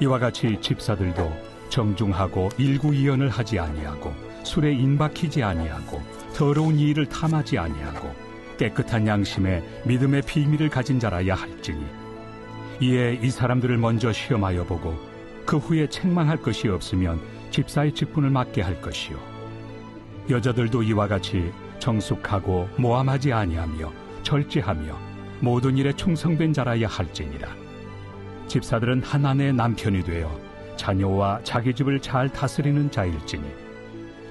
이와 같이 집사들도 정중하고 일구이연을 하지 아니하고 술에 인박히지 아니하고 더러운 일을 탐하지 아니하고 깨끗한 양심에 믿음의 비밀을 가진 자라야 할지니 이에 이 사람들을 먼저 시험하여 보고 그 후에 책망할 것이 없으면 집사의 직분을 맡게 할 것이요 여자들도 이와 같이 정숙하고 모함하지 아니하며 절제하며 모든 일에 충성된 자라야 할지니라. 집사들은 한 아내의 남편이 되어 자녀와 자기 집을 잘 다스리는 자일지니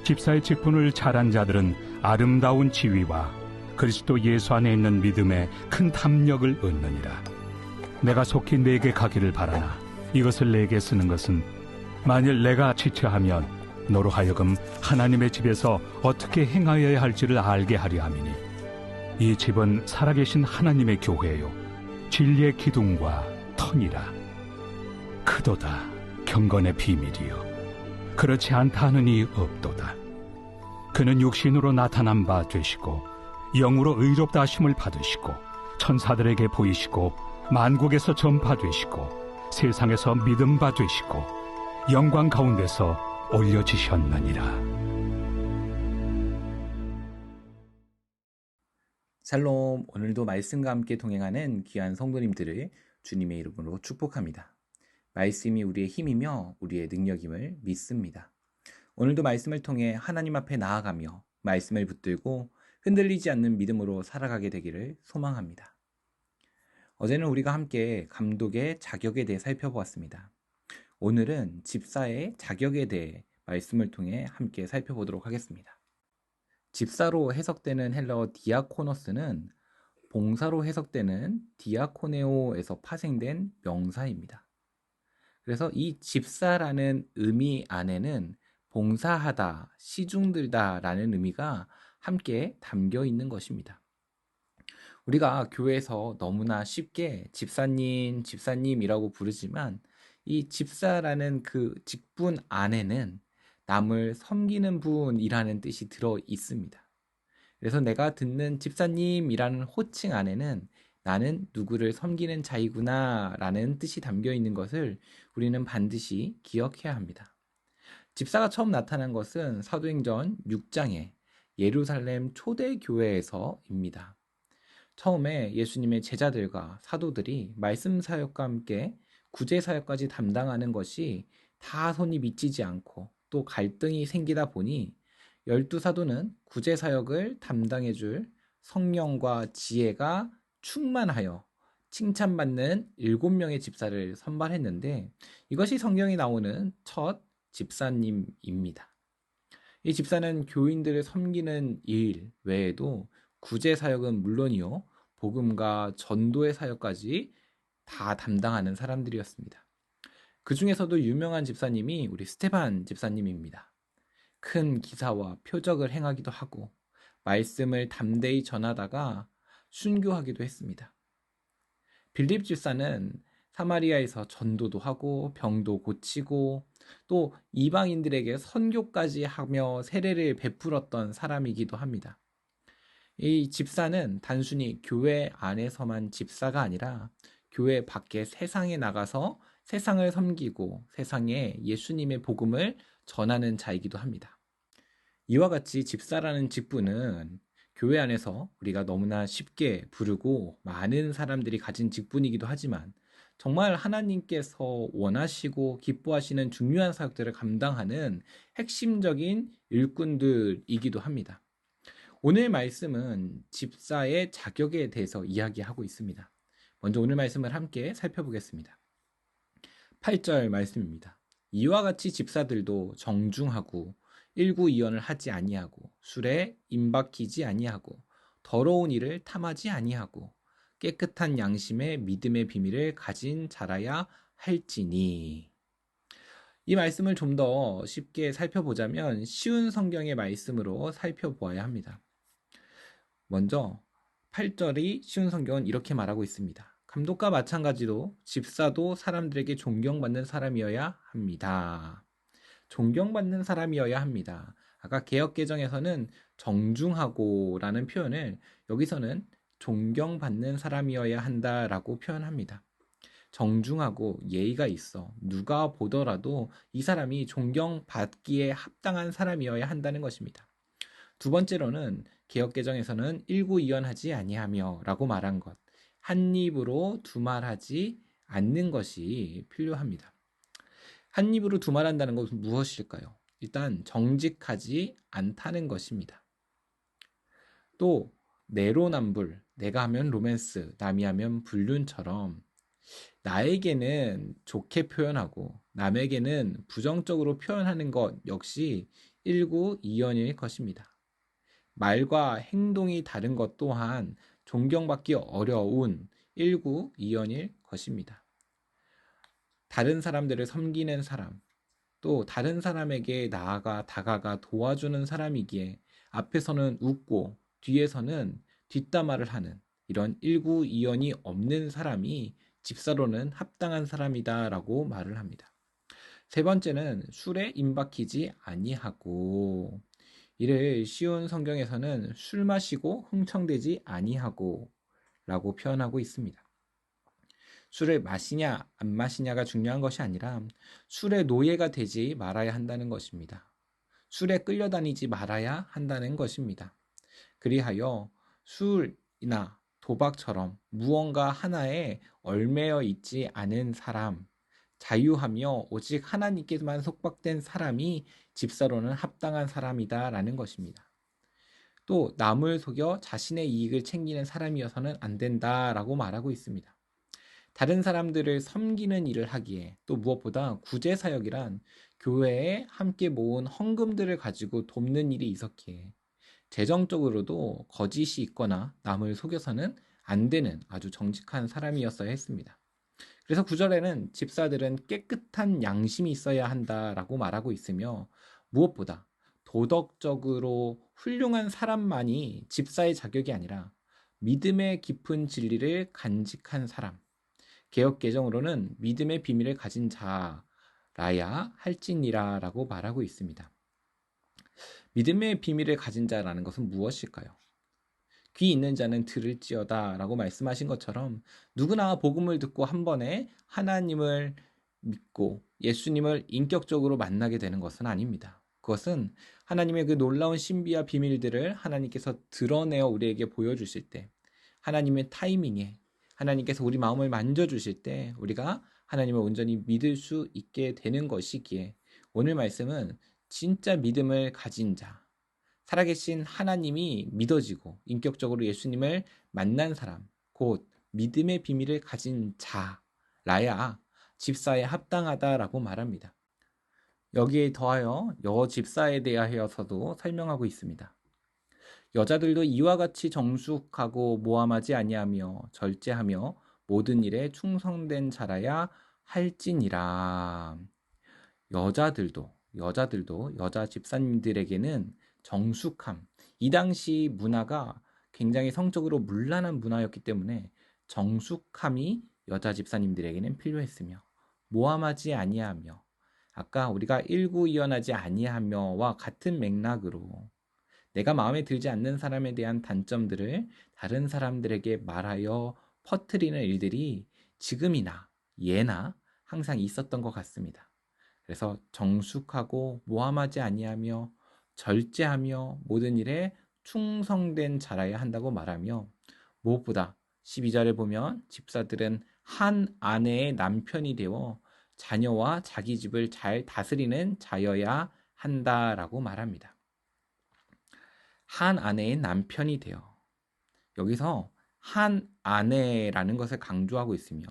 집사의 직분을 잘한 자들은 아름다운 지위와 그리스도 예수 안에 있는 믿음에 큰 담력을 얻느니라. 내가 속히 내게 가기를 바라나 이것을 내게 쓰는 것은 만일 내가 지체하면 너로 하여금 하나님의 집에서 어떻게 행하여야 할지를 알게 하려 함이니 이 집은 살아계신 하나님의 교회요 진리의 기둥과 터니라. 크도다 경건의 비밀이요 그렇지 않다 하느니 없도다. 그는 육신으로 나타난 바 되시고 영으로 의롭다 하심을 받으시고 천사들에게 보이시고 만국에서 전파되시고 세상에서 믿음 바 되시고 영광 가운데서 올려지셨느니라. 샬롬, 오늘도 말씀과 함께 동행하는 귀한 성도님들을 주님의 이름으로 축복합니다. 말씀이 우리의 힘이며 우리의 능력임을 믿습니다. 오늘도 말씀을 통해 하나님 앞에 나아가며 말씀을 붙들고 흔들리지 않는 믿음으로 살아가게 되기를 소망합니다. 어제는 우리가 함께 감독의 자격에 대해 살펴보았습니다. 오늘은 집사의 자격에 대해 말씀을 통해 함께 살펴보도록 하겠습니다. 집사로 해석되는 헬라어 디아코노스는 봉사로 해석되는 디아코네오에서 파생된 명사입니다. 그래서 이 집사라는 의미 안에는 봉사하다, 시중들다 라는 의미가 함께 담겨 있는 것입니다. 우리가 교회에서 너무나 쉽게 집사님, 집사님이라고 부르지만 이 집사라는 그 직분 안에는 남을 섬기는 분이라는 뜻이 들어 있습니다. 그래서 내가 듣는 집사님이라는 호칭 안에는 나는 누구를 섬기는 자이구나 라는 뜻이 담겨 있는 것을 우리는 반드시 기억해야 합니다. 집사가 처음 나타난 것은 사도행전 6장에 예루살렘 초대교회에서입니다. 처음에 예수님의 제자들과 사도들이 말씀 사역과 함께 구제 사역까지 담당하는 것이 다 손이 미치지 않고 또 갈등이 생기다 보니 12사도는 구제 사역을 담당해 줄 성령과 지혜가 충만하여 칭찬받는 7명의 집사를 선발했는데 이것이 성경에 나오는 첫 집사님입니다. 이 집사는 교인들을 섬기는 일 외에도 구제 사역은 물론이요 복음과 전도의 사역까지 다 담당하는 사람들이었습니다. 그 중에서도 유명한 집사님이 우리 스테반 집사님입니다. 큰 기사와 표적을 행하기도 하고 말씀을 담대히 전하다가 순교하기도 했습니다. 빌립 집사는 사마리아에서 전도도 하고 병도 고치고 또 이방인들에게 선교까지 하며 세례를 베풀었던 사람이기도 합니다. 이 집사는 단순히 교회 안에서만 집사가 아니라 교회 밖에 세상에 나가서 세상을 섬기고 세상에 예수님의 복음을 전하는 자이기도 합니다. 이와 같이 집사라는 직분은 교회 안에서 우리가 너무나 쉽게 부르고 많은 사람들이 가진 직분이기도 하지만 정말 하나님께서 원하시고 기뻐하시는 중요한 사역들을 감당하는 핵심적인 일꾼들이기도 합니다. 오늘 말씀은 집사의 자격에 대해서 이야기하고 있습니다. 먼저 오늘 말씀을 함께 살펴보겠습니다. 8절 말씀입니다. 이와 같이 집사들도 정중하고 일구이연을 하지 아니하고 술에 임박히지 아니하고 더러운 일을 탐하지 아니하고 깨끗한 양심의 믿음의 비밀을 가진 자라야 할지니. 이 말씀을 좀 더 쉽게 살펴보자면 쉬운 성경의 말씀으로 살펴보아야 합니다. 먼저 8절이 쉬운 성경은 이렇게 말하고 있습니다. 감독과 마찬가지로 집사도 사람들에게 존경받는 사람이어야 합니다. 존경받는 사람이어야 합니다. 아까 개역개정에서는 정중하고 라는 표현을 여기서는 존경받는 사람이어야 한다라고 표현합니다. 정중하고 예의가 있어 누가 보더라도 이 사람이 존경받기에 합당한 사람이어야 한다는 것입니다. 두 번째로는 개역개정에서는 일구이연하지 아니하며 라고 말한 것, 한 입으로 두말하지 않는 것이 필요합니다. 한 입으로 두말한다는 것은 무엇일까요? 일단 정직하지 않다는 것입니다. 또 내로남불, 내가 하면 로맨스, 남이 하면 불륜처럼 나에게는 좋게 표현하고 남에게는 부정적으로 표현하는 것 역시 일구이연일 것입니다. 말과 행동이 다른 것 또한 존경받기 어려운 일구이연일 것입니다. 다른 사람들을 섬기는 사람, 또 다른 사람에게 나아가 다가가 도와주는 사람이기에 앞에서는 웃고 뒤에서는 뒷담화를 하는 이런 일구이연이 없는 사람이 집사로는 합당한 사람이다라고 말을 합니다. 세 번째는 술에 임박히지 아니하고, 이를 쉬운 성경에서는 술 마시고 흥청대지 아니하고 라고 표현하고 있습니다. 술을 마시냐 안 마시냐가 중요한 것이 아니라 술의 노예가 되지 말아야 한다는 것입니다. 술에 끌려다니지 말아야 한다는 것입니다. 그리하여 술이나 도박처럼 무언가 하나에 얽매여 있지 않은 사람, 자유하며 오직 하나님께만 속박된 사람이 집사로는 합당한 사람이다라는 것입니다. 또 남을 속여 자신의 이익을 챙기는 사람이어서는 안 된다라고 말하고 있습니다. 다른 사람들을 섬기는 일을 하기에, 또 무엇보다 구제사역이란 교회에 함께 모은 헌금들을 가지고 돕는 일이 있었기에 재정적으로도 거짓이 있거나 남을 속여서는 안 되는 아주 정직한 사람이었어야 했습니다. 그래서 9절에는 집사들은 깨끗한 양심이 있어야 한다라고 말하고 있으며, 무엇보다 도덕적으로 훌륭한 사람만이 집사의 자격이 아니라 믿음의 깊은 진리를 간직한 사람, 개역개정으로는 믿음의 비밀을 가진 자라야 할지니라라고 말하고 있습니다. 믿음의 비밀을 가진 자라는 것은 무엇일까요? 귀 있는 자는 들을지어다 라고 말씀하신 것처럼 누구나 복음을 듣고 한 번에 하나님을 믿고 예수님을 인격적으로 만나게 되는 것은 아닙니다. 그것은 하나님의 그 놀라운 신비와 비밀들을 하나님께서 드러내어 우리에게 보여주실 때, 하나님의 타이밍에 하나님께서 우리 마음을 만져주실 때 우리가 하나님을 온전히 믿을 수 있게 되는 것이기에, 오늘 말씀은 진짜 믿음을 가진 자, 살아계신 하나님이 믿어지고 인격적으로 예수님을 만난 사람, 곧 믿음의 비밀을 가진 자라야 집사에 합당하다라고 말합니다. 여기에 더하여 여집사에 대하여서도 설명하고 있습니다. 여자들도 이와 같이 정숙하고 모함하지 아니하며 절제하며 모든 일에 충성된 자라야 할지니라. 여자들도 여자 집사님들에게는 정숙함, 이 당시 문화가 굉장히 성적으로 문란한 문화였기 때문에 정숙함이 여자 집사님들에게는 필요했으며, 모함하지 아니하며, 아까 우리가 일구이연하지 아니하며와 같은 맥락으로 내가 마음에 들지 않는 사람에 대한 단점들을 다른 사람들에게 말하여 퍼뜨리는 일들이 지금이나 예나 항상 있었던 것 같습니다. 그래서 정숙하고 모함하지 아니하며 절제하며 모든 일에 충성된 자라야 한다고 말하며, 무엇보다 12절에 보면 집사들은 한 아내의 남편이 되어 자녀와 자기 집을 잘 다스리는 자여야 한다라고 말합니다. 한 아내의 남편이 되어, 여기서 한 아내라는 것을 강조하고 있으며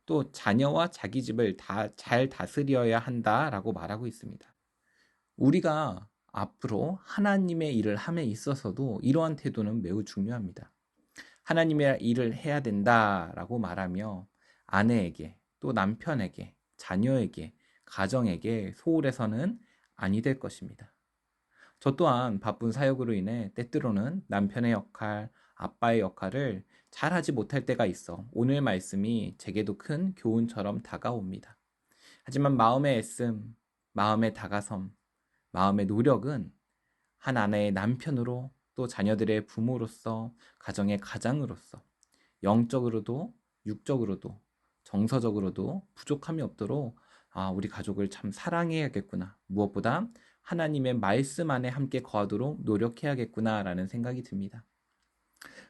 또 자녀와 자기 집을 다 잘 다스려야 한다라고 말하고 있습니다. 우리가 앞으로 하나님의 일을 함에 있어서도 이러한 태도는 매우 중요합니다. 하나님의 일을 해야 된다라고 말하며 아내에게, 또 남편에게, 자녀에게, 가정에게 소홀해서는 아니 될 것입니다. 저 또한 바쁜 사역으로 인해 때때로는 남편의 역할, 아빠의 역할을 잘하지 못할 때가 있어 오늘 말씀이 제게도 큰 교훈처럼 다가옵니다. 하지만 마음의 애씀, 마음의 다가섬, 마음의 노력은 한 아내의 남편으로, 또 자녀들의 부모로서, 가정의 가장으로서 영적으로도 육적으로도 정서적으로도 부족함이 없도록 우리 가족을 참 사랑해야겠구나. 무엇보다 하나님의 말씀 안에 함께 거하도록 노력해야겠구나라는 생각이 듭니다.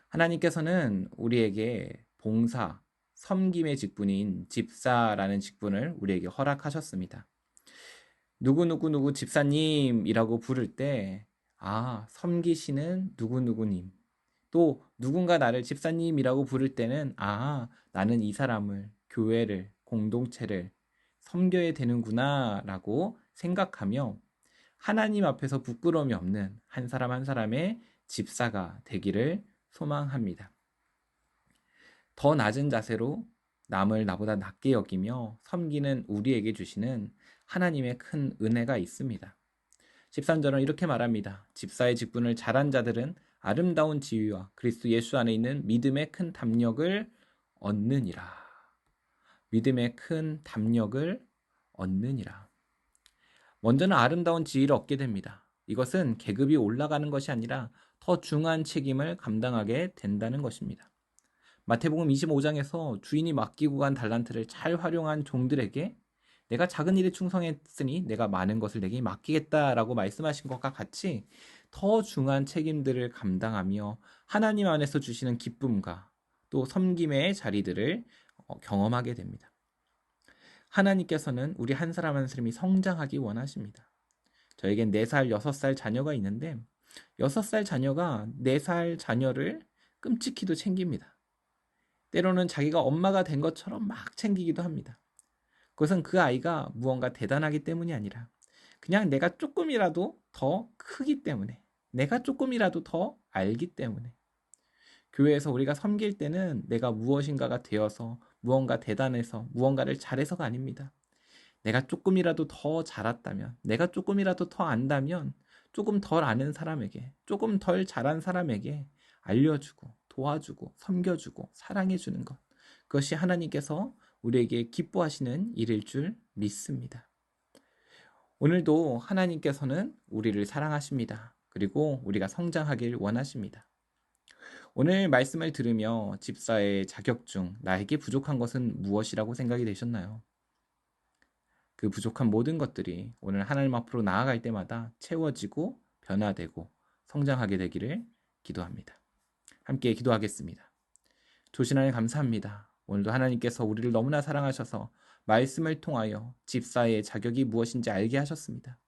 하나님께서는 우리에게 봉사, 섬김의 직분인 집사라는 직분을 우리에게 허락하셨습니다. 누구누구누구 집사님이라고 부를 때 섬기시는 누구누구님, 또 누군가 나를 집사님이라고 부를 때는 나는 이 사람을, 교회를, 공동체를 섬겨야 되는구나 라고 생각하며 하나님 앞에서 부끄러움이 없는 한 사람 한 사람의 집사가 되기를 소망합니다. 더 낮은 자세로 남을 나보다 낮게 여기며 섬기는 우리에게 주시는 하나님의 큰 은혜가 있습니다. 13절은 이렇게 말합니다. 집사의 직분을 잘한 자들은 아름다운 지위와 그리스도 예수 안에 있는 믿음의 큰 담력을 얻느니라. 믿음의 큰 담력을 얻느니라. 먼저는 아름다운 지위를 얻게 됩니다. 이것은 계급이 올라가는 것이 아니라 더 중한 책임을 감당하게 된다는 것입니다. 마태복음 25장에서 주인이 맡기고 간 달란트를 잘 활용한 종들에게 내가 작은 일에 충성했으니 내가 많은 것을 내게 맡기겠다라고 말씀하신 것과 같이 더 중한 책임들을 감당하며 하나님 안에서 주시는 기쁨과 또 섬김의 자리들을 경험하게 됩니다. 하나님께서는 우리 한 사람 한 사람이 성장하기 원하십니다. 저에겐 4살, 6살 자녀가 있는데 6살 자녀가 4살 자녀를 끔찍히도 챙깁니다. 때로는 자기가 엄마가 된 것처럼 막 챙기기도 합니다. 그것은 그 아이가 무언가 대단하기 때문이 아니라 그냥 내가 조금이라도 더 크기 때문에, 내가 조금이라도 더 알기 때문에. 교회에서 우리가 섬길 때는 내가 무엇인가가 되어서 무언가 대단해서 무언가를 잘해서가 아닙니다. 내가 조금이라도 더 잘했다면, 내가 조금이라도 더 안다면 조금 덜 아는 사람에게, 조금 덜 잘한 사람에게 알려주고 도와주고 섬겨주고 사랑해주는 것, 그것이 하나님께서 우리에게 기뻐하시는 일일 줄 믿습니다. 오늘도 하나님께서는 우리를 사랑하십니다. 그리고 우리가 성장하길 원하십니다. 오늘 말씀을 들으며 집사의 자격 중 나에게 부족한 것은 무엇이라고 생각이 되셨나요? 그 부족한 모든 것들이 오늘 하나님 앞으로 나아갈 때마다 채워지고 변화되고 성장하게 되기를 기도합니다. 함께 기도하겠습니다. 좋으신 하나님 감사합니다. 오늘도 하나님께서 우리를 너무나 사랑하셔서 말씀을 통하여 집사의 자격이 무엇인지 알게 하셨습니다.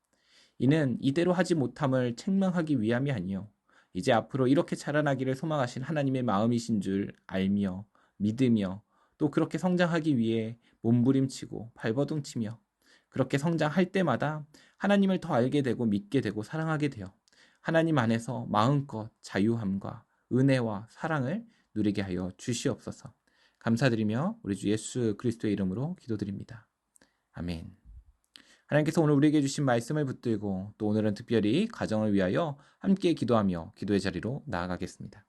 이는 이대로 하지 못함을 책망하기 위함이 아니요 이제 앞으로 이렇게 자라나기를 소망하신 하나님의 마음이신 줄 알며 믿으며 또 그렇게 성장하기 위해 몸부림치고 발버둥치며 그렇게 성장할 때마다 하나님을 더 알게 되고 믿게 되고 사랑하게 되어 하나님 안에서 마음껏 자유함과 은혜와 사랑을 누리게 하여 주시옵소서. 감사드리며 우리 주 예수 그리스도의 이름으로 기도드립니다. 아멘. 하나님께서 오늘 우리에게 주신 말씀을 붙들고 또 오늘은 특별히 가정을 위하여 함께 기도하며 기도의 자리로 나아가겠습니다.